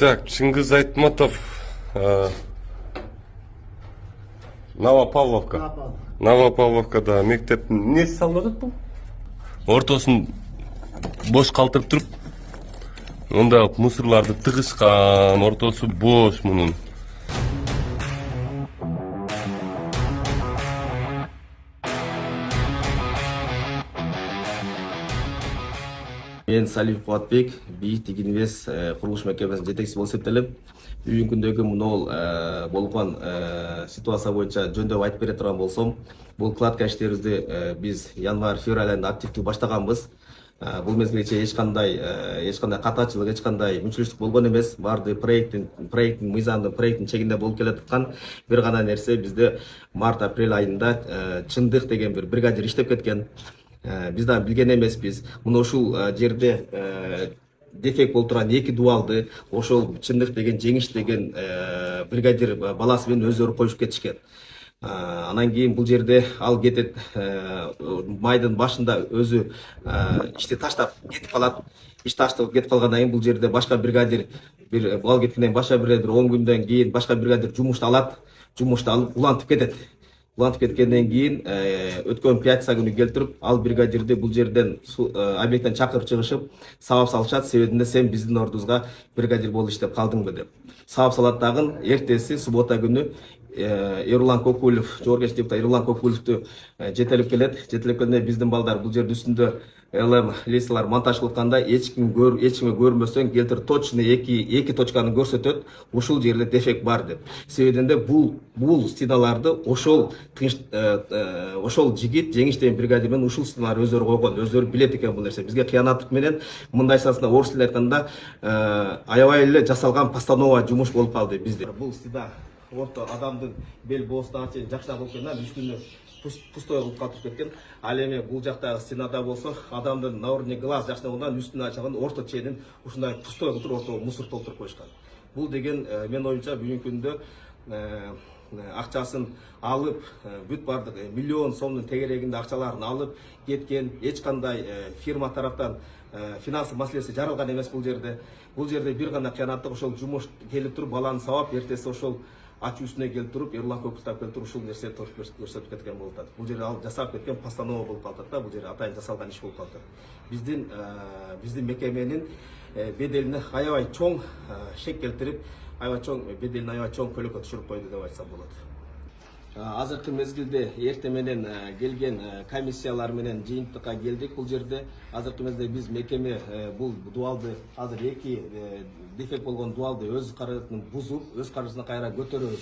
Так, Чингиз Айтматов, Новопавловка. Новопавловкада мектептин эмнеси салынып атат бул? Ортосун бош калтырып туруп, мында мусорларды тыгышкан, ортосу бош мунун. Мен Салиев Кубатбек, Бийтик Инвест курулуш мекемесинин жетекчиси болуп эсептелем. Бүгүнкү күндөгү могул болгон ситуация боюнча жөндөп айтып бере турган болсом, бул кладка иштерибизди биз январь-февраль айында активдүү баштаганбыз. Бул мезгилче эч кандай катачылык, эч кандай мүнчүлүштүк болгон эмес. Баарды проекттин мыйзамдын проекттин чегинде болуп келаткан. Бир гана нерсе бизде март-апрель айында чындык деген бир бригадир иштеп кеткен. Биз да билген эмеспиз. Мына ушул жерде дефект болуп турган эки дуалды ошол чындык деген жеңиш деген бригадир баласы менен өздөрү коюп кетишкен. Анан кийин бул жерде ал кетет, майдын башында өзү ишти таштап кетип калат. Иш таштап кетип калгандан кийин бул жерде башка бригадир ал кеткенден башка бригадир 10 күндөн кийин башка бригадир жумушту алат. Жумушту алып улантып кетет. Улантып кеткенден кийин өткөн пятница күнү келтирип, ал бригадирди бул жерден объекттен чакырып чыгышып, сабап салышат. Себебинде сен биздин ордубузга бригадир болуп иштеп калдыңбы деп. Сабап салат дагы эртеси суббота күнү Эрулан Кокулов, жогорку депутат Эрулан Кокуловду жетелеп келет. Жетелеп келгенде биздин балдар бул жерде үстүндө ЛМ лесталар монтаж кылганда эч кимге көрмөстөн келтирип точно эки точканы көрсөтөт. Ушул жерде дефект бар деп. Себебинде бул стеналарды ошол жигит жеңиш деген бригадир менен ушул стеналарды өздөрү койгон, өздөрү билет экен бул нерсе. Бизге кыянаттык менен мындайчасына орус тилинде айтканда аябай эле жасалган постанова жумуш болуп калды бизде. Бул стена орто адамдын бел боосуна чейин жакшыраак болуп кеткен, үстүнө пустой кылып калтырып кеткен. Ал эми бул жактагы стенада болсо адамдын наурне глаз жакшыраак болгон, үстүнө ачылган орто ченин ушундай пустой кылып туруп орто мусор толтуруп коюшкан. Бул деген мен оюмча бүгүнкү күндө акчасын алып, бүт бардык миллион сомдун тегерегинде акчаларын алып кеткен, эч кандай фирма тараптан финансы маселеси жаралган эмес бул жерде. Бул жерде бир гана кыянаттык, ошол жумуш келип туруп баланы сабап, эртеси ошол ачуусуна келип туруп, Эрулан Кокуловду келип туруп ушул нерсени көрсөтүп кеткен болуп атат. Бул жерде ал жасап кеткен постанова болуп калат да, бул жерде атайын жасалган иш болуп калат. Биздин мекеменин беделине аябай чоң шек келтирип, аябай чоң беделине аябай чоң көлөкө түшүрүп койду деп айтсам болот. Азыркы мезгилде эртең менен келген комиссиялар менен жыйынтыкка келдик. Бул жерде азыркы мезгилде биз мекеме бул дуалды азыр эки дефект болгон дуалды өз каражатынан бузуп, өз каржысына кайра көтөрөбүз.